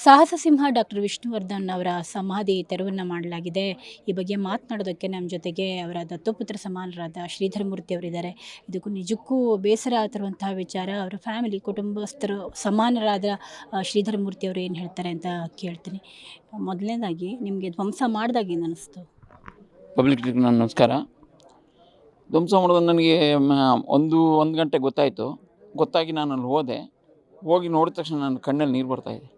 ಸಾಹಸ ಸಿಂಹ ಡಾಕ್ಟರ್ ವಿಷ್ಣುವರ್ಧನ್ ಅವರ ಸಮಾಧಿ ತೆರವನ್ನು ಮಾಡಲಾಗಿದೆ. ಈ ಬಗ್ಗೆ ಮಾತನಾಡೋದಕ್ಕೆ ನಮ್ಮ ಜೊತೆಗೆ ಅವರ ದತ್ತುಪುತ್ರ ಸಮಾನರಾದ ಶ್ರೀಧರ ಮೂರ್ತಿ ಅವರಿದ್ದಾರೆ. ಇದಕ್ಕೂ ನಿಜಕ್ಕೂ ಬೇಸರ ತರುವಂತಹ ವಿಚಾರ. ಅವರ ಫ್ಯಾಮಿಲಿ ಕುಟುಂಬಸ್ಥರು ಸಮಾನರಾದ ಶ್ರೀಧರ ಮೂರ್ತಿ ಅವರು ಏನು ಹೇಳ್ತಾರೆ ಅಂತ ಕೇಳ್ತೀನಿ. ಮೊದಲನೇದಾಗಿ ನಿಮಗೆ ಧ್ವಂಸ ಮಾಡಿದಾಗ ಏನು ಅನ್ನಿಸ್ತು? ಪಬ್ಲಿಕ್ರಿಗೆ ನನ್ನ ನಮಸ್ಕಾರ. ಧ್ವಂಸ ಮಾಡೋದು ನನಗೆ ಒಂದು ಗಂಟೆ ಗೊತ್ತಾಗಿ ನಾನು ಅಲ್ಲಿ ಹೋಗಿ ನೋಡಿದ ತಕ್ಷಣ ನನ್ನ ಕಣ್ಣಲ್ಲಿ ನೀರು ಬರ್ತಾಯಿದೆ.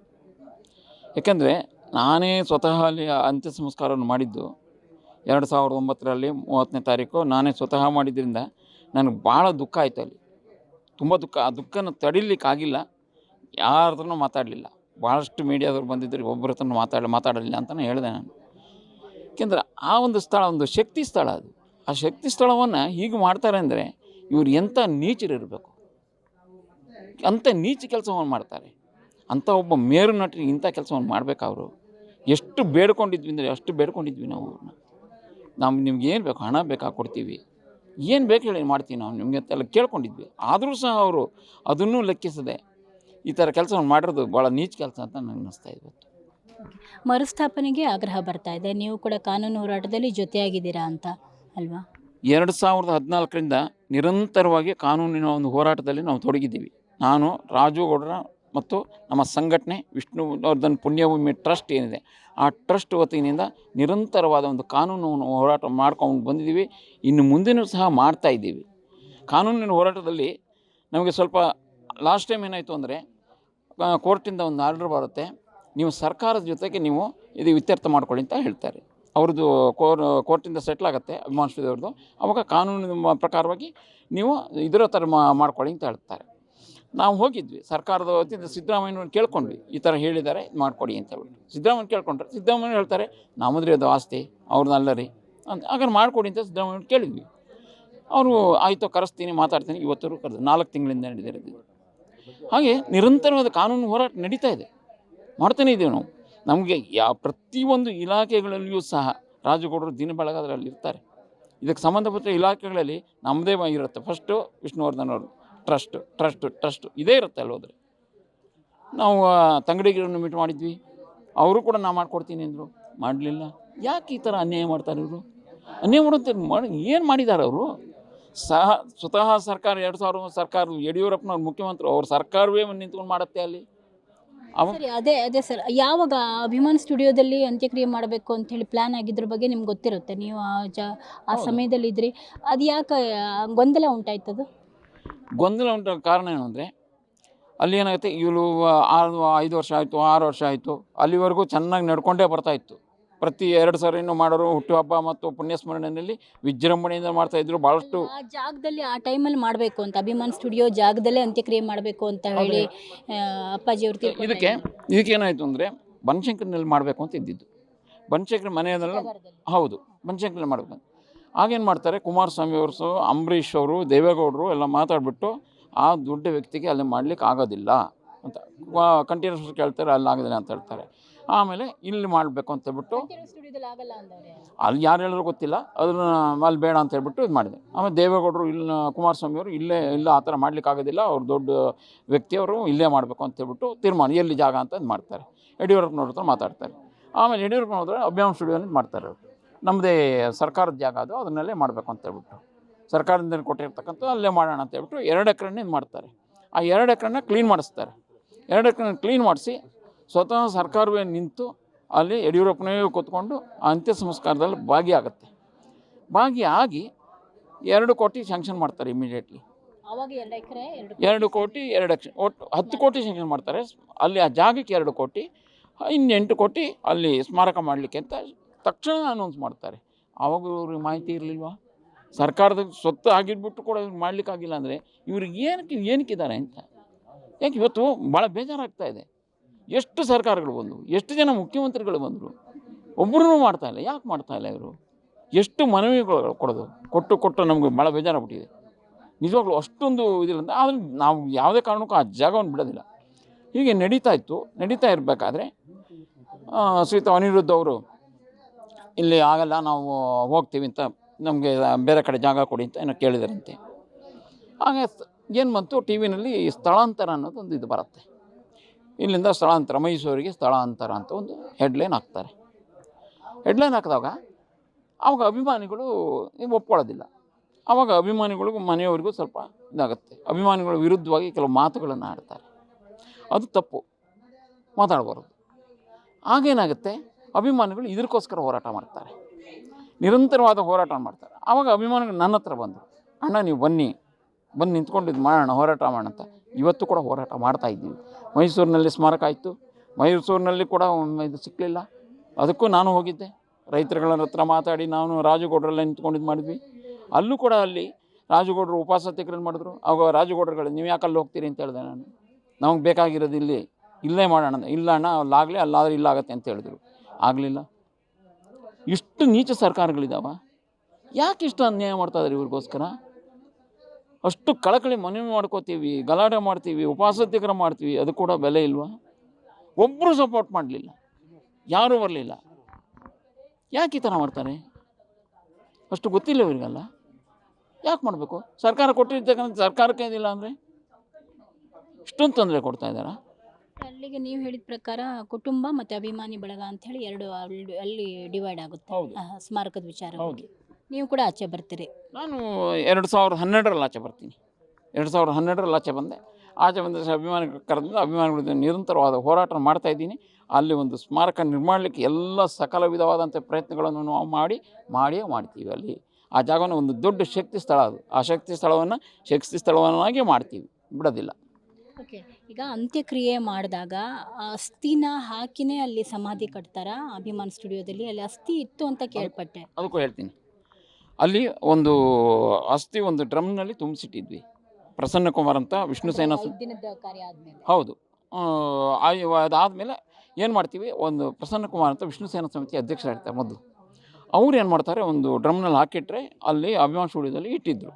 ಯಾಕೆಂದರೆ ನಾನೇ ಸ್ವತಃ ಅಲ್ಲಿ ಅಂತ್ಯ ಸಂಸ್ಕಾರವನ್ನು ಮಾಡಿದ್ದು 2009ರಲ್ಲಿ 30ನೇ ತಾರೀಕು ನಾನೇ ಸ್ವತಃ ಮಾಡಿದ್ದರಿಂದ ನನಗೆ ಭಾಳ ದುಃಖ ಆಯಿತು. ಅಲ್ಲಿ ತುಂಬ ದುಃಖ. ಆ ದುಃಖನ ತಡಿಲಿಕ್ಕಾಗಿಲ್ಲ. ಯಾರ ಹತ್ರನೂ ಮಾತಾಡಲಿಲ್ಲ. ಭಾಳಷ್ಟು ಮೀಡಿಯಾದವ್ರು ಬಂದಿದ್ದರು, ಒಬ್ಬರ ಹತ್ರ ಮಾತಾಡಲಿಲ್ಲ ಅಂತಲೇ ಹೇಳಿದೆ ನಾನು. ಯಾಕೆಂದರೆ ಆ ಒಂದು ಸ್ಥಳ ಒಂದು ಶಕ್ತಿ ಸ್ಥಳ. ಅದು ಆ ಶಕ್ತಿ ಸ್ಥಳವನ್ನು ಹೀಗೆ ಮಾಡ್ತಾರೆ ಅಂದರೆ ಇವರು ಎಂಥ ನೀಚರಿರಬೇಕು, ಅಂಥ ನೀಚ ಕೆಲಸವನ್ನು ಮಾಡ್ತಾರೆ. ಅಂಥ ಒಬ್ಬ ಮೇರು ನಟರಿಗೆ ಇಂಥ ಕೆಲಸವನ್ನು ಮಾಡಬೇಕು. ಅವರು ಎಷ್ಟು ಬೇಡ್ಕೊಂಡಿದ್ವಿ ಅಂದರೆ ಅಷ್ಟು ಬೇಡ್ಕೊಂಡಿದ್ವಿ ನಾವು ಅವ್ರನ್ನ. ನಿಮ್ಗೆ ಏನು ಬೇಕು, ಹಣ ಬೇಕಾ ಕೊಡ್ತೀವಿ, ಏನು ಬೇಕು ಹೇಳಿ ಮಾಡ್ತೀವಿ ನಾವು ನಿಮಗೆ ಅಂತೆಲ್ಲ ಕೇಳ್ಕೊಂಡಿದ್ವಿ. ಆದರೂ ಸಹ ಅವರು ಅದನ್ನೂ ಲೆಕ್ಕಿಸದೆ ಈ ಥರ ಕೆಲಸವನ್ನು ಮಾಡಿರೋದು ಭಾಳ ನೀಚ ಕೆಲಸ ಅಂತ ನನಗೆ ಅನ್ನಿಸ್ತಾ ಇದೆ. ಮರುಸ್ಥಾಪನೆಗೆ ಆಗ್ರಹ ಬರ್ತಾ ಇದೆ. ನೀವು ಕೂಡ ಕಾನೂನು ಹೋರಾಟದಲ್ಲಿ ಜೊತೆಯಾಗಿದ್ದೀರಾ ಅಂತ ಅಲ್ವಾ? 2014ರಿಂದ ನಿರಂತರವಾಗಿ ಕಾನೂನಿನ ಒಂದು ಹೋರಾಟದಲ್ಲಿ ನಾವು ತೊಡಗಿದ್ದೀವಿ. ನಾನು, ರಾಜು ಗೌಡ್ರ ಮತ್ತು ನಮ್ಮ ಸಂಘಟನೆ ವಿಷ್ಣುವರ್ಧನ್ ಪುಣ್ಯಭೂಮಿ ಟ್ರಸ್ಟ್ ಏನಿದೆ, ಆ ಟ್ರಸ್ಟ್ ವತಿಯಿಂದ ನಿರಂತರವಾದ ಒಂದು ಕಾನೂನು ಹೋರಾಟ ಮಾಡ್ಕೊಂಡು ಬಂದಿದ್ದೀವಿ. ಇನ್ನು ಮುಂದೆನೂ ಸಹ ಮಾಡ್ತಾಯಿದ್ದೀವಿ. ಕಾನೂನಿನ ಹೋರಾಟದಲ್ಲಿ ನಮಗೆ ಸ್ವಲ್ಪ ಲಾಸ್ಟ್ ಟೈಮ್ ಏನಾಯಿತು ಅಂದರೆ ಕೋರ್ಟಿಂದ ಒಂದು ಆರ್ಡರ್ ಬರುತ್ತೆ, ನೀವು ಸರ್ಕಾರದ ಜೊತೆಗೆ ನೀವು ಇದು ಇತ್ಯರ್ಥ ಮಾಡ್ಕೊಳ್ಳಿ ಅಂತ ಹೇಳ್ತಾರೆ. ಅವ್ರದ್ದು ಕೋರ್ಟಿಂದ ಸೆಟ್ಲ್ ಆಗುತ್ತೆ ಅಭಿಮಾನಿಸಿದವ್ರದ್ದು. ಆವಾಗ ಕಾನೂನಿನ ಪ್ರಕಾರವಾಗಿ ನೀವು ಇದರ ಥರ ಮಾಡ್ಕೊಳ್ಳಿ ಅಂತ ಹೇಳ್ತಾರೆ. ನಾವು ಹೋಗಿದ್ವಿ ಸರ್ಕಾರದ ವತಿಯಿಂದ ಸಿದ್ದರಾಮಯ್ಯನವ್ರು ಕೇಳ್ಕೊಂಡ್ವಿ, ಈ ಥರ ಹೇಳಿದ್ದಾರೆ ಇದು ಮಾಡಿಕೊಡಿ ಅಂತ ಹೇಳ್ಬಿಟ್ಟು. ಸಿದ್ದರಾಮಯ್ಯ ಕೇಳ್ಕೊಂಡ್ರೆ ಸಿದ್ದರಾಮಯ್ಯ ಹೇಳ್ತಾರೆ ನಮ್ಮದ್ರಿ ಅದು ಆಸ್ತಿ ಅವ್ರದ್ದು ಅಲ್ಲ ರೀ ಅಂತ. ಹಾಗಾದ್ರೆ ಮಾಡಿಕೊಡಿ ಅಂತ ಸಿದ್ದರಾಮಯ್ಯ ಕೇಳಿದ್ವಿ. ಅವರು ಆಯಿತು ಕರೆಸ್ತೀನಿ ಮಾತಾಡ್ತೀನಿ. ಇವತ್ತರೂ ಕರೆದು 4 ತಿಂಗಳಿಂದ ನಡೆದಿರೋದು. ಹಾಗೆ ನಿರಂತರವಾದ ಕಾನೂನು ಹೋರಾಟ ನಡೀತಾ ಇದೆ, ಮಾಡ್ತಾನೇ ಇದ್ದೀವಿ ನಾವು. ನಮಗೆ ಪ್ರತಿಯೊಂದು ಇಲಾಖೆಗಳಲ್ಲಿಯೂ ಸಹ ರಾಜಗೌಡರು ದಿನ ಬೆಳಗಾದ್ರಲ್ಲಿ ಇರ್ತಾರೆ. ಇದಕ್ಕೆ ಸಂಬಂಧಪಟ್ಟ ಇಲಾಖೆಗಳಲ್ಲಿ ನಮ್ಮದೇ ಇರುತ್ತೆ. ಫಸ್ಟು ವಿಷ್ಣುವರ್ಧನ್ ಅವರು ಟ್ರಸ್ಟ್ ಇದೇ ಇರುತ್ತೆ. ಅಲ್ಲಿ ಹೋದರೆ ನಾವು ತಂಗಡಿಗರನ್ನು ಮೀಟ್ ಮಾಡಿದ್ವಿ. ಅವರು ಕೂಡ ನಾ ಮಾಡ್ಕೊಡ್ತೀನಿ ಅಂದರು, ಮಾಡಲಿಲ್ಲ. ಯಾಕೆ ಈ ಥರ ಅನ್ಯಾಯ ಮಾಡ್ತಾರೆ ಇವರು? ಅನ್ಯಾಯ ಮಾಡೋಂಥ ಏನು ಮಾಡಿದ್ದಾರೆ ಅವರು? ಸ್ವತಃ ಸರ್ಕಾರ 2001 ಸರ್ಕಾರ ಯಡಿಯೂರಪ್ಪನವ್ರು ಮುಖ್ಯಮಂತ್ರಿ, ಅವ್ರ ಸರ್ಕಾರವೇ ನಿಂತ್ಕೊಂಡು ಮಾಡುತ್ತೆ ಅಲ್ಲಿ. ಸರಿ, ಅದೇ ಸರ್, ಯಾವಾಗ ಅಭಿಮಾನ್ ಸ್ಟುಡಿಯೋದಲ್ಲಿ ಅಂತ್ಯಕ್ರಿಯೆ ಮಾಡಬೇಕು ಅಂಥೇಳಿ ಪ್ಲ್ಯಾನ್ ಆಗಿದ್ರ ಬಗ್ಗೆ ನಿಮ್ಗೆ ಗೊತ್ತಿರುತ್ತೆ. ನೀವು ಆ ಸಮಯದಲ್ಲಿ ಇದ್ರಿ. ಅದು ಯಾಕೆ ಗೊಂದಲ ಉಂಟಾಯ್ತದು? ಗೊಂದಲ ಉಂಟಾಗ ಕಾರಣ ಏನು ಅಂದರೆ ಅಲ್ಲಿ ಏನಾಗುತ್ತೆ, ಇವರು 5 ವರ್ಷ ಆಯಿತು, 6 ವರ್ಷ ಆಯಿತು, ಅಲ್ಲಿವರೆಗೂ ಚೆನ್ನಾಗಿ ನಡ್ಕೊಂಡೇ ಬರ್ತಾಯಿತ್ತು. ಪ್ರತಿ 2 ಸರಿನೂ ಮಾಡೋರು. ಹುಟ್ಟುಹಬ್ಬ ಮತ್ತು ಪುಣ್ಯಸ್ಮರಣೆಯಲ್ಲಿ ವಿಜೃಂಭಣೆಯಿಂದ ಮಾಡ್ತಾಯಿದ್ರು. ಭಾಳಷ್ಟು ಆ ಜಾಗದಲ್ಲಿ ಆ ಟೈಮಲ್ಲಿ ಮಾಡಬೇಕು ಅಂತ, ಅಭಿಮಾನ್ ಸ್ಟುಡಿಯೋ ಜಾಗದಲ್ಲೇ ಅಂತ್ಯಕ್ರಿಯೆ ಮಾಡಬೇಕು ಅಂತ ಹೇಳಿ ಅಪ್ಪಾಜಿಯವ್ರು ಇದಕ್ಕೇನಾಯಿತು ಅಂದರೆ ಬನಶಂಕರಿನಲ್ಲಿ ಮಾಡಬೇಕು ಅಂತ ಇದ್ದಿದ್ದು. ಬನಶಂಕರಿ ಮನೆಯಲ್ಲ, ಹೌದು, ಬನಶಂಕರಿನಲ್ಲಿ ಮಾಡಬೇಕು. ಆಗೇನು ಮಾಡ್ತಾರೆ, ಕುಮಾರಸ್ವಾಮಿ ಅವರು, ಅಂಬರೀಷ್ ಅವರು, ದೇವೇಗೌಡರು ಎಲ್ಲ ಮಾತಾಡಿಬಿಟ್ಟು ಆ ದೊಡ್ಡ ವ್ಯಕ್ತಿಗೆ ಅಲ್ಲಿ ಮಾಡಲಿಕ್ಕೆ ಆಗೋದಿಲ್ಲ ಅಂತ ಕಂಟಿನ್ಯೂಸ್ ಕೇಳ್ತಾರೆ, ಅಲ್ಲಿ ಆಗೋದಿಲ್ಲ ಅಂತ ಹೇಳ್ತಾರೆ. ಆಮೇಲೆ ಇಲ್ಲಿ ಮಾಡಬೇಕು ಅಂತ ಹೇಳ್ಬಿಟ್ಟು ಅಲ್ಲಿ ಯಾರು ಹೇಳಿದ್ರು ಗೊತ್ತಿಲ್ಲ, ಅದನ್ನು ಅಲ್ಲಿ ಬೇಡ ಅಂತ ಹೇಳ್ಬಿಟ್ಟು ಇದು ಮಾಡಿದೆ. ಆಮೇಲೆ ದೇವೇಗೌಡರು ಕುಮಾರಸ್ವಾಮಿ ಅವರು ಇಲ್ಲ ಆ ಥರ ಮಾಡ್ಲಿಕ್ಕೆ ಆಗೋದಿಲ್ಲ, ಅವ್ರು ದೊಡ್ಡ ವ್ಯಕ್ತಿಯವರು ಇಲ್ಲೇ ಮಾಡಬೇಕು ಅಂತ ಹೇಳ್ಬಿಟ್ಟು ತೀರ್ಮಾನ, ಎಲ್ಲಿ ಜಾಗ ಅಂತ ಇದು ಮಾಡ್ತಾರೆ. ಯಡಿಯೂರಪ್ಪನವ್ರ ಹತ್ರ ಮಾತಾಡ್ತಾರೆ. ಆಮೇಲೆ ಯಡಿಯೂರಪ್ಪನವ್ರ ಅಭಿಮಾನ್ ಸ್ಟುಡಿಯೋನಲ್ಲಿ ಮಾಡ್ತಾರೆ. ಅವರು ನಮ್ಮದೇ ಸರ್ಕಾರದ ಜಾಗ, ಅದು ಅದನ್ನಲ್ಲೇ ಮಾಡಬೇಕು ಅಂತ ಹೇಳ್ಬಿಟ್ಟು ಸರ್ಕಾರದಿಂದ ಕೊಟ್ಟಿರ್ತಕ್ಕಂಥ ಅಲ್ಲೇ ಮಾಡೋಣ ಅಂತ ಹೇಳ್ಬಿಟ್ಟು 2 ಎಕರೆನೇ ಇದು ಮಾಡ್ತಾರೆ. ಆ 2 ಎಕರೆನ ಕ್ಲೀನ್ ಮಾಡಿಸ್ತಾರೆ. 2 ಎಕರೆನ ಕ್ಲೀನ್ ಮಾಡಿಸಿ ಸ್ವತಃ ಸರ್ಕಾರವೇ ನಿಂತು ಅಲ್ಲಿ ಯಡಿಯೂರಪ್ಪನೇ ಕೂತ್ಕೊಂಡು ಅಂತ್ಯ ಸಂಸ್ಕಾರದಲ್ಲಿ ಭಾಗಿಯಾಗುತ್ತೆ. ಭಾಗಿಯಾಗಿ 2 ಕೋಟಿ ಸ್ಯಾಂಕ್ಷನ್ ಮಾಡ್ತಾರೆ ಇಮಿಡಿಯೇಟ್ಲಿ. 2 ಕೋಟಿ 2 ಲಕ್ಷ ಒಟ್ಟು 10 ಕೋಟಿ ಸ್ಯಾಂಕ್ಷನ್ ಮಾಡ್ತಾರೆ. ಅಲ್ಲಿ ಆ ಜಾಗಕ್ಕೆ 2 ಕೋಟಿ, ಇನ್ನು 8 ಕೋಟಿ ಅಲ್ಲಿ ಸ್ಮಾರಕ ಮಾಡಲಿಕ್ಕೆ ಅಂತ ತಕ್ಷಣ ಅನೌನ್ಸ್ ಮಾಡ್ತಾರೆ. ಆವಾಗ ಇವ್ರಿಗೆ ಮಾಹಿತಿ ಇರಲಿಲ್ವಾ? ಸರ್ಕಾರದ ಸ್ವತ್ತು ಆಗಿದ್ಬಿಟ್ಟು ಕೂಡ ಇವ್ರಿಗೆ ಮಾಡಲಿಕ್ಕಾಗಿಲ್ಲ ಅಂದರೆ ಇವ್ರಿಗೆ ಏನಕ್ಕಿದ್ದಾರೆ ಅಂತ. ಯಾಕೆ ಇವತ್ತು ಭಾಳ ಬೇಜಾರಾಗ್ತಾ ಇದೆ. ಎಷ್ಟು ಸರ್ಕಾರಗಳು ಬಂದವು, ಎಷ್ಟು ಜನ ಮುಖ್ಯಮಂತ್ರಿಗಳು ಬಂದರು, ಒಬ್ಬರೂ ಮಾಡ್ತಾಯಿಲ್ಲ. ಯಾಕೆ ಮಾಡ್ತಾಯಿಲ್ಲ ಇವರು? ಎಷ್ಟು ಮನವಿಗಳು ಕೊಟ್ಟು ನಮಗೆ ಭಾಳ ಬೇಜಾರಾಗ್ಬಿಟ್ಟಿದೆ ನಿಜವಾಗ್ಲೂ. ಅಷ್ಟೊಂದು ಇದಿಲ್ಲ. ಆದರೆ ನಾವು ಯಾವುದೇ ಕಾರಣಕ್ಕೂ ಆ ಜಾಗವನ್ನು ಬಿಡೋದಿಲ್ಲ. ಹೀಗೆ ನಡೀತಾ ಇರಬೇಕಾದ್ರೆ ಶ್ರೀಯುತ ಅನಿರುದ್ಧ ಅವರು ಇಲ್ಲಿ ಆಗಲ್ಲ, ನಾವು ಹೋಗ್ತೀವಿ ಅಂತ, ನಮಗೆ ಬೇರೆ ಕಡೆ ಜಾಗ ಕೊಡಿ ಅಂತ ಏನೋ ಕೇಳಿದಾರಂತೆ. ಹಾಗೆ ಏನು ಬಂತು, ಟಿ ವಿನಲ್ಲಿ ಸ್ಥಳಾಂತರ ಅನ್ನೋದೊಂದು ಇದು ಬರುತ್ತೆ. ಇಲ್ಲಿಂದ ಸ್ಥಳಾಂತರ, ಮೈಸೂರಿಗೆ ಸ್ಥಳಾಂತರ ಅಂತ ಒಂದು ಹೆಡ್ಲೈನ್ ಹಾಕ್ತಾರೆ. ಹೆಡ್ಲೈನ್ ಹಾಕಿದಾಗ ಆವಾಗ ಅಭಿಮಾನಿಗಳು ಒಪ್ಕೊಳ್ಳೋದಿಲ್ಲ. ಆವಾಗ ಅಭಿಮಾನಿಗಳಿಗೂ ಮನೆಯವರಿಗೂ ಸ್ವಲ್ಪ ಇದಾಗುತ್ತೆ. ಅಭಿಮಾನಿಗಳ ವಿರುದ್ಧವಾಗಿ ಕೆಲವು ಮಾತುಗಳನ್ನು ಆಡ್ತಾರೆ. ಅದು ತಪ್ಪು, ಮಾತಾಡಬಾರ್ದು. ಆಗೇನಾಗುತ್ತೆ, ಅಭಿಮಾನಿಗಳು ಇದಕ್ಕೋಸ್ಕರ ಹೋರಾಟ ಮಾಡ್ತಾರೆ, ನಿರಂತರವಾದ ಹೋರಾಟ ಮಾಡ್ತಾರೆ. ಆವಾಗ ಅಭಿಮಾನಿಗಳು ನನ್ನ ಹತ್ರ ಬಂದರು, ಅಣ್ಣ ನೀವು ಬಂದು ನಿಂತ್ಕೊಂಡಿದ್ದು ಮಾಡೋಣ, ಹೋರಾಟ ಮಾಡೋಣ ಅಂತ. ಇವತ್ತು ಕೂಡ ಹೋರಾಟ ಮಾಡ್ತಾಯಿದ್ದೀವಿ. ಮೈಸೂರಿನಲ್ಲಿ ಸ್ಮಾರಕ ಆಯಿತು, ಮೈಸೂರಿನಲ್ಲಿ ಕೂಡ ಇದು ಸಿಕ್ಕಲಿಲ್ಲ. ಅದಕ್ಕೂ ನಾನು ಹೋಗಿದ್ದೆ, ರೈತರುಗಳ ಹತ್ರ ಮಾತಾಡಿ ನಾನು ರಾಜಗೌಡರೆಲ್ಲ ನಿಂತ್ಕೊಂಡಿದ್ದು ಮಾಡಿದ್ವಿ. ಅಲ್ಲೂ ಕೂಡ ಅಲ್ಲಿ ರಾಜಗೌಡರು ಉಪವಾಸ ಸತ್ಯಾಗ್ರಹ ಮಾಡಿದ್ರು. ಆವಾಗ ರಾಜಗೌಡರುಗಳು ನೀವು ಯಾಕೆ ಅಲ್ಲಿ ಹೋಗ್ತೀರಿ ಅಂತ ಹೇಳಿದೆ ನಾನು. ನಮಗೆ ಬೇಕಾಗಿರೋದು ಇಲ್ಲೇ ಮಾಡೋಣ. ಇಲ್ಲ ಅಣ್ಣ ಅಲ್ಲಾಗಲಿ, ಅಲ್ಲಾದರೆ ಇಲ್ಲ ಆಗತ್ತೆ ಅಂತ ಹೇಳಿದ್ರು. ಆಗಲಿಲ್ಲ. ಇಷ್ಟು ನೀಚ ಸರ್ಕಾರಗಳಿದ್ದಾವ. ಯಾಕೆ ಇಷ್ಟು ಅನ್ಯಾಯ ಮಾಡ್ತಾಯಿದ್ದಾರೆ ಇವ್ರಿಗೋಸ್ಕರ? ಅಷ್ಟು ಕಳಕಳಿ ಮನವಿ ಮಾಡ್ಕೋತೀವಿ, ಗಲಾಟೆ ಮಾಡ್ತೀವಿ, ಉಪವಾಸ ಸತ್ಯಾಗ್ರಹ ಮಾಡ್ತೀವಿ, ಅದು ಕೂಡ ಬೆಲೆ ಇಲ್ವಾ? ಒಬ್ಬರು ಸಪೋರ್ಟ್ ಮಾಡಲಿಲ್ಲ, ಯಾರೂ ಬರಲಿಲ್ಲ. ಯಾಕೆ ಈ ಥರ ಮಾಡ್ತಾರೆ? ಅಷ್ಟು ಗೊತ್ತಿಲ್ಲ ಇವರಿಗೆಲ್ಲ. ಯಾಕೆ ಮಾಡಬೇಕು? ಸರ್ಕಾರ ಕೊಟ್ಟಿರ್ತಕ್ಕಂಥ ಸರ್ಕಾರಕ್ಕೆ ಇದಿಲ್ಲ ಅಂದರೆ ಇಷ್ಟೊಂದು ತೊಂದರೆ ಕೊಡ್ತಾ ಇದ್ದಾರಾ? ಅಲ್ಲಿಗೆ ನೀವು ಹೇಳಿದ ಪ್ರಕಾರ ಕುಟುಂಬ ಮತ್ತು ಅಭಿಮಾನಿ ಬಳಗ ಅಂಥೇಳಿ ಎರಡು ಅಲ್ಲಿ ಡಿವೈಡ್ ಆಗುತ್ತೆ. ಹೌದು. ಸ್ಮಾರಕದ ವಿಚಾರ. ಹೌದು. ನೀವು ಕೂಡ ಆಚೆ ಬರ್ತೀರಿ. ನಾನು 2012ರಲ್ಲಿ ಆಚೆ ಬರ್ತೀನಿ. 2012ರಲ್ಲಿ ಆಚೆ ಬಂದೆ. ಆಚೆ ಬಂದ ಅಭಿಮಾನಿಗಳು ಕರೆದು ಅಭಿಮಾನಿಗಳ ನಿರಂತರವಾದ ಹೋರಾಟ ಮಾಡ್ತಾಯಿದ್ದೀನಿ. ಅಲ್ಲಿ ಒಂದು ಸ್ಮಾರಕ ನಿರ್ಮಾಣಲಿಕ್ಕೆ ಎಲ್ಲ ಸಕಲ ವಿಧವಾದಂಥ ಪ್ರಯತ್ನಗಳನ್ನು ನಾವು ಮಾಡಿಯೇ ಮಾಡ್ತೀವಿ. ಅಲ್ಲಿ ಆ ಜಾಗವನ್ನು ಒಂದು ದೊಡ್ಡ ಶಕ್ತಿ ಸ್ಥಳ ಅದು. ಆ ಶಕ್ತಿ ಸ್ಥಳವನ್ನಾಗಿ ಮಾಡ್ತೀವಿ, ಬಿಡೋದಿಲ್ಲ. ಓಕೆ, ಈಗ ಅಂತ್ಯಕ್ರಿಯೆ ಮಾಡಿದಾಗ ಅಸ್ಥಿನ ಹಾಕಿನೇ ಅಲ್ಲಿ ಸಮಾಧಿ ಕಟ್ತಾರಾ ಅಭಿಮಾನ್ ಸ್ಟುಡಿಯೋದಲ್ಲಿ? ಅಲ್ಲಿ ಅಸ್ಥಿ ಇತ್ತು ಅಂತ ಕೇಳ್ಪಟ್ಟೆ. ಅದಕ್ಕೂ ಹೇಳ್ತೀನಿ. ಅಲ್ಲಿ ಒಂದು ಅಸ್ಥಿ ಒಂದು ಡ್ರಮ್ನಲ್ಲಿ ತುಂಬಿಸಿಟ್ಟಿದ್ವಿ. ಪ್ರಸನ್ನ ಕುಮಾರ್ ಅಂತ ವಿಷ್ಣು ಸೇನಾ ದಿನದ ಕಾರ್ಯ ಆದಮೇಲೆ. ಹೌದು. ಅದಾದಮೇಲೆ ಏನು ಮಾಡ್ತೀವಿ, ಒಂದು ಪ್ರಸನ್ನ ಕುಮಾರ್ ಅಂತ ವಿಷ್ಣು ಸೇನಾ ಸಮಿತಿ ಅಧ್ಯಕ್ಷರಾಗಿರ್ತಾರೆ ಮೊದಲು. ಅವ್ರು ಏನು ಮಾಡ್ತಾರೆ, ಒಂದು ಡ್ರಮ್ನಲ್ಲಿ ಹಾಕಿಟ್ರೆ ಅಲ್ಲಿ ಅಭಿಮಾನ್ ಸ್ಟುಡಿಯೋದಲ್ಲಿ ಇಟ್ಟಿದ್ದರು.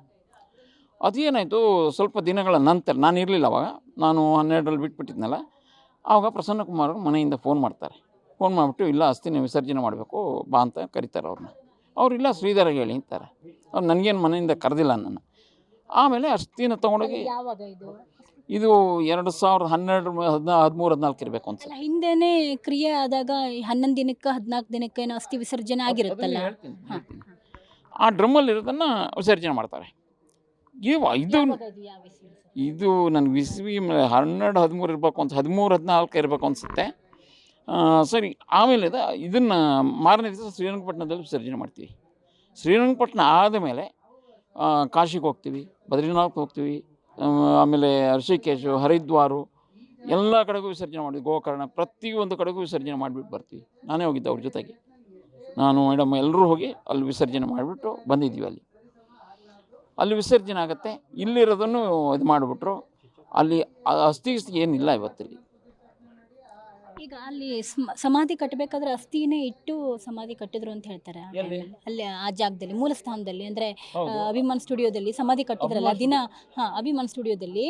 ಅದೇನಾಯಿತು, ಸ್ವಲ್ಪ ದಿನಗಳ ನಂತರ ನಾನು ಇರಲಿಲ್ಲ ಅವಾಗ, ನಾನು 12ರಲ್ಲಿ ಬಿಟ್ಬಿಟ್ಟಿದ್ನಲ್ಲ. ಆವಾಗ ಪ್ರಸನ್ನ ಕುಮಾರ್ ಅವರು ಮನೆಯಿಂದ ಫೋನ್ ಮಾಡ್ತಾರೆ. ಫೋನ್ ಮಾಡಿಬಿಟ್ಟು ಇಲ್ಲ ಅಸ್ಥಿನ ವಿಸರ್ಜನೆ ಮಾಡಬೇಕು ಬಾ ಅಂತ ಕರೀತಾರೆ ಅವ್ರನ್ನ. ಅವರಿಲ್ಲ ಶ್ರೀಧರ್ಗೆ ಹೇಳಿ ಅಂತಾರೆ. ಅವ್ರು ನನಗೇನು ಮನೆಯಿಂದ ಕರೆದಿಲ್ಲ ನನ್ನ. ಆಮೇಲೆ ಅಸ್ಥಿನ ತೊಗೊಂಡೋಗಿ, ಯಾವಾಗ ಇದು 2012 13-14 ಇರಬೇಕು ಅನ್ಸುತ್ತೆ. ಹಿಂದೆನೇ ಕ್ರಿಯೆ ಆದಾಗ 11 ದಿನಕ್ಕೆ 14 ದಿನಕ್ಕೆ ಏನೋ ಅಸ್ಥಿ ವಿಸರ್ಜನೆ ಆಗಿರುತ್ತಲ್ಲ. ಆ ಡ್ರಮ್ಮಲ್ಲಿರೋದನ್ನು ವಿಸರ್ಜನೆ ಮಾಡ್ತಾರೆ. ಇದು ನನಗೆ ಇಸ್ವಿ 12-13 ಇರಬೇಕು ಅನ್ಸುತ್ತೆ, 13-14 ಇರಬೇಕು ಅನಿಸುತ್ತೆ. ಸರಿ. ಆಮೇಲೆ ಇದನ್ನು ಮಾರನೇ ದಿವಸ ಶ್ರೀರಂಗಪಟ್ಟಣದಲ್ಲಿ ವಿಸರ್ಜನೆ ಮಾಡ್ತೀವಿ. ಶ್ರೀರಂಗಪಟ್ಟಣ ಆದಮೇಲೆ ಕಾಶಿಗೆ ಹೋಗ್ತೀವಿ, ಬದ್ರಿನಾಥ್ ಹೋಗ್ತೀವಿ, ಆಮೇಲೆ ಋಷಿಕೇಶು, ಹರಿದ್ವಾರು ಎಲ್ಲ ಕಡೆಗೂ ವಿಸರ್ಜನೆ ಮಾಡಿದ್ವಿ. ಗೋಕರ್ಣ ಪ್ರತಿಯೊಂದು ಕಡೆಗೂ ವಿಸರ್ಜನೆ ಮಾಡಿಬಿಟ್ಟು ಬರ್ತೀವಿ. ನಾನೇ ಹೋಗಿದ್ದೆ ಅವ್ರ ಜೊತೆಗೆ, ನಾನು ಮೇಡಮ್ ಎಲ್ಲರೂ ಹೋಗಿ ಅಲ್ಲಿ ವಿಸರ್ಜನೆ ಮಾಡಿಬಿಟ್ಟು ಬಂದಿದ್ವಿ. ಅಲ್ಲಿ ವಿಸರ್ಜನೆ ಆಗುತ್ತೆ. ಇಲ್ಲಿರೋದನ್ನು ಇದು ಮಾಡಿಬಿಟ್ರು. ಅಲ್ಲಿ ಅಸ್ಥಿ ಏನಿಲ್ಲ ಇವತ್ತಲ್ಲಿ. ಈಗ ಅಲ್ಲಿ ಸಮಾಧಿ ಕಟ್ಟಬೇಕಾದ್ರೆ ಅಸ್ಥಿನೇ ಇಟ್ಟು ಸಮಾಧಿ ಕಟ್ಟಿದ್ರು ಅಂತ ಹೇಳ್ತಾರೆ. ಅಲ್ಲಿ ಆ ಜಾಗದಲ್ಲಿ ಮೂಲ ಸ್ಥಾನದಲ್ಲಿ ಅಂದರೆ ಅಭಿಮಾನ್ ಸ್ಟುಡಿಯೋದಲ್ಲಿ ಸಮಾಧಿ ಕಟ್ಟಿದ್ರಲ್ಲ ದಿನ. ಅಭಿಮಾನ್ ಸ್ಟುಡಿಯೋದಲ್ಲಿ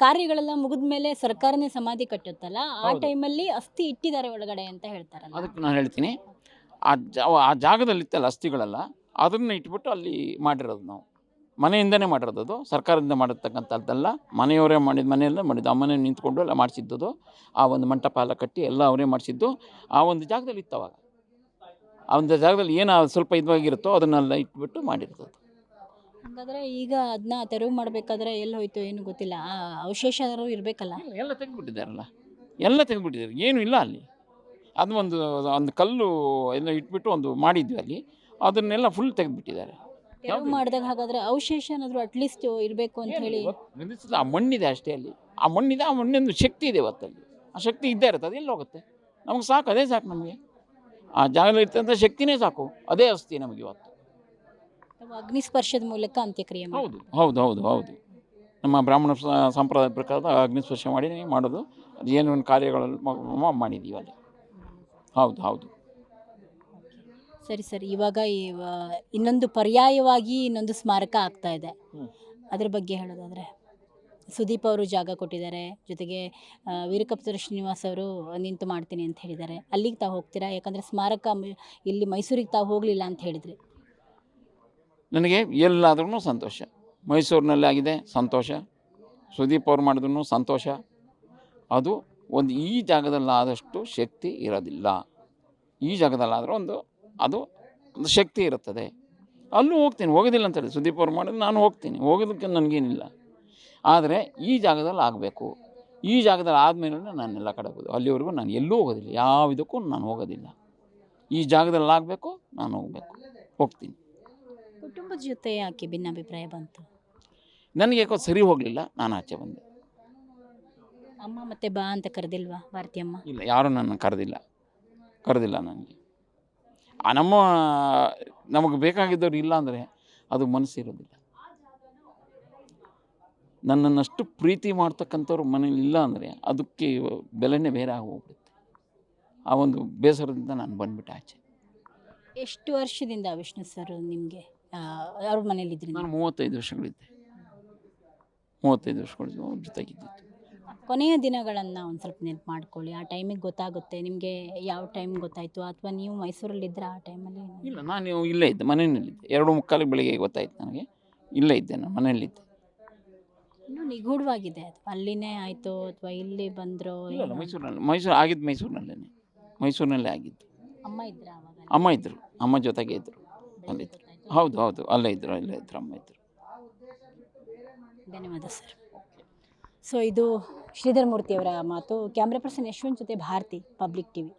ಕಾರ್ಯಗಳೆಲ್ಲ ಮುಗಿದ ಮೇಲೆ ಸರ್ಕಾರನೇ ಸಮಾಧಿ ಕಟ್ಟುತ್ತಲ್ಲ, ಆ ಟೈಮಲ್ಲಿ ಅಸ್ಥಿ ಇಟ್ಟಿದ್ದಾರೆ ಒಳಗಡೆ ಅಂತ ಹೇಳ್ತಾರಲ್ಲ. ಅದಕ್ಕೆ ನಾನು ಹೇಳ್ತೀನಿ, ಆ ಜಾಗದಲ್ಲಿ ಇತ್ತಲ್ಲ ಅಸ್ಥಿಗಳೆಲ್ಲ, ಅದನ್ನು ಇಟ್ಬಿಟ್ಟು ಅಲ್ಲಿ ಮಾಡಿರೋದು ನಾವು. ಮನೆಯಿಂದನೇ ಮಾಡಿರೋದು, ಅದು ಸರ್ಕಾರದಿಂದ ಮಾಡಿರ್ತಕ್ಕಂಥದ್ದಲ್ಲ. ಮನೆಯವರೇ ಮನೆಯಲ್ಲೇ ಮಾಡಿದ್ದು. ಆ ಮನೆ ನಿಂತ್ಕೊಂಡು ಎಲ್ಲ ಮಾಡಿಸಿದ್ದು. ಆ ಒಂದು ಮಂಟಪ ಎಲ್ಲ ಕಟ್ಟಿ ಎಲ್ಲ ಅವರೇ ಮಾಡಿಸಿದ್ದು. ಆ ಒಂದು ಜಾಗದಲ್ಲಿ ಇತ್ತು ಅವಾಗ. ಆ ಒಂದು ಜಾಗದಲ್ಲಿ ಏನು ಸ್ವಲ್ಪ ಇದಾಗಿರುತ್ತೋ ಅದನ್ನೆಲ್ಲ ಇಟ್ಬಿಟ್ಟು ಮಾಡಿರೋದು. ಹಾಗಾದರೆ ಈಗ ಅದನ್ನ ತೆರವು ಮಾಡಬೇಕಾದ್ರೆ ಎಲ್ಲಿ ಹೋಯ್ತು ಏನು ಗೊತ್ತಿಲ್ಲ. ಆ ಅವಶೇಷರು ಇರಬೇಕಲ್ಲ, ಎಲ್ಲ ತೆಗೆದುಬಿಟ್ಟಿದ್ದಾರಲ್ಲ, ಎಲ್ಲ ತೆಗೆದುಬಿಟ್ಟಿದ್ದಾರೆ. ಏನೂ ಇಲ್ಲ ಅಲ್ಲಿ. ಅದು ಒಂದು ಕಲ್ಲು ಎಲ್ಲ ಇಟ್ಬಿಟ್ಟು ಒಂದು ಮಾಡಿದ್ವಿ ಅಲ್ಲಿ, ಅದನ್ನೆಲ್ಲ ಫುಲ್ ತೆಗೆದುಬಿಟ್ಟಿದ್ದಾರೆ. ತೆರವು ಮಾಡಿದಾಗ ಹಾಗಾದರೆ ಅವಶೇಷ ಏನಾದರೂ ಅಟ್ಲೀಸ್ಟ್ ಇರಬೇಕು ಅಂತ ಹೇಳಿ. ಆ ಮಣ್ಣಿದೆ ಅಷ್ಟೇ ಅಲ್ಲಿ. ಆ ಮಣ್ಣಿಂದು ಶಕ್ತಿ ಇದೆ ಇವತ್ತಲ್ಲಿ. ಆ ಶಕ್ತಿ ಇದ್ದೇ ಇರುತ್ತೆ. ಅದೆಲ್ಲ ಹೋಗುತ್ತೆ? ನಮಗೆ ಸಾಕು, ಅದೇ ಸಾಕು ನಮಗೆ. ಆ ಜಾಗದಲ್ಲಿ ಇರ್ತಂಥ ಶಕ್ತಿನೇ ಸಾಕು, ಅದೇ ಅಸ್ಥಿ ನಮಗೆ ಇವತ್ತು. ಅಗ್ನಿಸ್ಪರ್ಶದ ಮೂಲಕ ಅಂತ್ಯಕ್ರಿಯೆ. ಹೌದು ಹೌದು ಹೌದು ಹೌದು. ನಮ್ಮ ಬ್ರಾಹ್ಮಣ ಸಂಪ್ರದಾಯ ಪ್ರಕಾರ ಅಗ್ನಿಸ್ಪರ್ಶ ಮಾಡಿ ಮಾಡೋದು. ಅದು ಏನು ಒಂದು ಕಾರ್ಯಗಳಲ್ಲಿ ಮಾಡಿದ್ದೀವಿ ಅಲ್ಲಿ. ಹೌದು ಹೌದು. ಸರಿ. ಇವಾಗ ಇನ್ನೊಂದು ಪರ್ಯಾಯವಾಗಿ ಇನ್ನೊಂದು ಸ್ಮಾರಕ ಆಗ್ತಾ ಇದೆ, ಅದ್ರ ಬಗ್ಗೆ ಹೇಳೋದಾದರೆ ಸುದೀಪ್ ಅವರು ಜಾಗ ಕೊಟ್ಟಿದ್ದಾರೆ, ಜೊತೆಗೆ ವೀರಕಪುತ್ರ ಶ್ರೀನಿವಾಸ್ ಅವರು ನಿಂತು ಮಾಡ್ತೀನಿ ಅಂತ ಹೇಳಿದ್ದಾರೆ. ಅಲ್ಲಿಗೆ ತಾವು ಹೋಗ್ತೀರಾ? ಯಾಕಂದರೆ ಸ್ಮಾರಕ ಇಲ್ಲಿ ಮೈಸೂರಿಗೆ ತಾವು ಹೋಗಲಿಲ್ಲ ಅಂತ ಹೇಳಿದ್ರಿ. ನನಗೆ ಎಲ್ಲಾದ್ರೂ ಸಂತೋಷ. ಮೈಸೂರಿನಲ್ಲಿ ಆಗಿದೆ ಸಂತೋಷ, ಸುದೀಪ್ ಅವ್ರು ಮಾಡಿದ್ರು ಸಂತೋಷ. ಅದು ಒಂದು ಈ ಜಾಗದಲ್ಲಾದಷ್ಟು ಶಕ್ತಿ ಇರೋದಿಲ್ಲ. ಈ ಜಾಗದಲ್ಲಾದರೆ ಅದು ಒಂದು ಶಕ್ತಿ ಇರುತ್ತದೆ. ಅಲ್ಲೂ ಹೋಗ್ತೀನಿ, ಹೋಗೋದಿಲ್ಲ ಅಂತೇಳಿ ಸುದೀಪ್ ಅವ್ರು ಮಾಡಿದ್ರೆ ನಾನು ಹೋಗ್ತೀನಿ, ಹೋಗೋದಕ್ಕೆ ನನಗೇನಿಲ್ಲ. ಆದರೆ ಈ ಜಾಗದಲ್ಲಿ ಆಗಬೇಕು. ಈ ಜಾಗದಲ್ಲಿ ಆದಮೇಲೆ ನಾನು ಎಲ್ಲ ಕಡೆ ಹೋಗೋದು. ಅಲ್ಲಿವರೆಗೂ ನಾನು ಎಲ್ಲೂ ಹೋಗೋದಿಲ್ಲ, ಯಾವ ಇದಕ್ಕೂ ನಾನು ಹೋಗೋದಿಲ್ಲ. ಈ ಜಾಗದಲ್ಲಿ ಆಗಬೇಕು, ನಾನು ಹೋಗ್ತೀನಿ. ಕುಟುಂಬದ ಜೊತೆ ಯಾಕೆ ಭಿನ್ನಾಭಿಪ್ರಾಯ ಬಂತು? ನನಗೆ ಯಾಕೋ ಸರಿ ಹೋಗಲಿಲ್ಲ, ನಾನು ಆಚೆ ಬಂದೆ. ಅಮ್ಮ ಮತ್ತೆ ಬಾ ಅಂತ ಕರೆದಿಲ್ವಾ ಭಾರತಿಯಮ್ಮ? ಇಲ್ಲ, ಯಾರೂ ನನ್ನ ಕರೆದಿಲ್ಲ ನನಗೆ. ನಮಗೆ ಬೇಕಾಗಿದ್ದವ್ರು ಇಲ್ಲ ಅಂದರೆ ಅದು ಮನಸ್ಸಿರೋದಿಲ್ಲ. ನನ್ನನ್ನಷ್ಟು ಪ್ರೀತಿ ಮಾಡ್ತಕ್ಕಂಥವ್ರು ಮನೇಲಿ ಇಲ್ಲ ಅಂದರೆ ಅದಕ್ಕೆ ಬೆಲೆನೇ ಬೇರೆ ಆಗೋಗ್ಬಿಡುತ್ತೆ. ಆ ಒಂದು ಬೇಸರದಿಂದ ನಾನು ಬಂದುಬಿಟ್ಟೆ ಆಚೆ. ಎಷ್ಟು ವರ್ಷದಿಂದ ವಿಷ್ಣು ಸರ್ ನಿಮಗೆ ಅವ್ರ ಮನೇಲಿದ್ರಿ? ನಾನು 35 ವರ್ಷಗಳಿದ್ದೆ. 35 ವರ್ಷಗಳು ಅವ್ರ ಜೊತೆಗಿದ್ದಿತ್ತು. ಕೊನೆಯ ದಿನಗಳನ್ನು ಒಂದು ಸ್ವಲ್ಪ ನೆನಪು ಮಾಡ್ಕೊಳ್ಳಿ. ಆ ಟೈಮಿಗೆ ಗೊತ್ತಾಗುತ್ತೆ ನಿಮಗೆ ಯಾವ ಟೈಮ್ ಗೊತ್ತಾಯಿತು, ಅಥವಾ ನೀವು ಮೈಸೂರಲ್ಲಿದ್ದರೆ ಆ ಟೈಮಲ್ಲಿ? ಇಲ್ಲ, ನಾನು ಇಲ್ಲೇ ಇದ್ದೆ, ಮನೆಯಲ್ಲಿದ್ದೆ. 2:45 ಬೆಳಿಗ್ಗೆ ಗೊತ್ತಾಯ್ತು ನನಗೆ. ಇಲ್ಲೇ ಇದ್ದೆ, ನಾನು ಮನೆಯಲ್ಲಿದ್ದೆ. ಇನ್ನೂ ನಿಗೂಢವಾಗಿದೆ ಅದು ಅಲ್ಲಿನೇ ಆಯಿತು ಅಥವಾ ಇಲ್ಲಿ ಬಂದರೋ? ಇಲ್ಲ, ಮೈಸೂರಿನಲ್ಲೇ ಆಗಿದ್ದು. ಅಮ್ಮ ಇದ್ರ ಆವಾಗ? ಅಮ್ಮ ಇದ್ದರು, ಅಮ್ಮ ಜೊತೆಗೆ ಇದ್ದರು, ಅಲ್ಲಿದ್ದರು. ಹೌದು, ಅಲ್ಲೇ ಇದ್ದರು ಅಮ್ಮ ಇದ್ದರು. ಧನ್ಯವಾದ ಸರ್. ಸೊ ಇದು ಶ್ರೀಧರ್ ಮೂರ್ತಿಯವರ ಮಾತು. ಕ್ಯಾಮ್ರಾ ಪರ್ಸನ್ ಯಶವಂತ್ ಜೊತೆ ಭಾರತಿ, ಪಬ್ಲಿಕ್ ಟಿವಿ.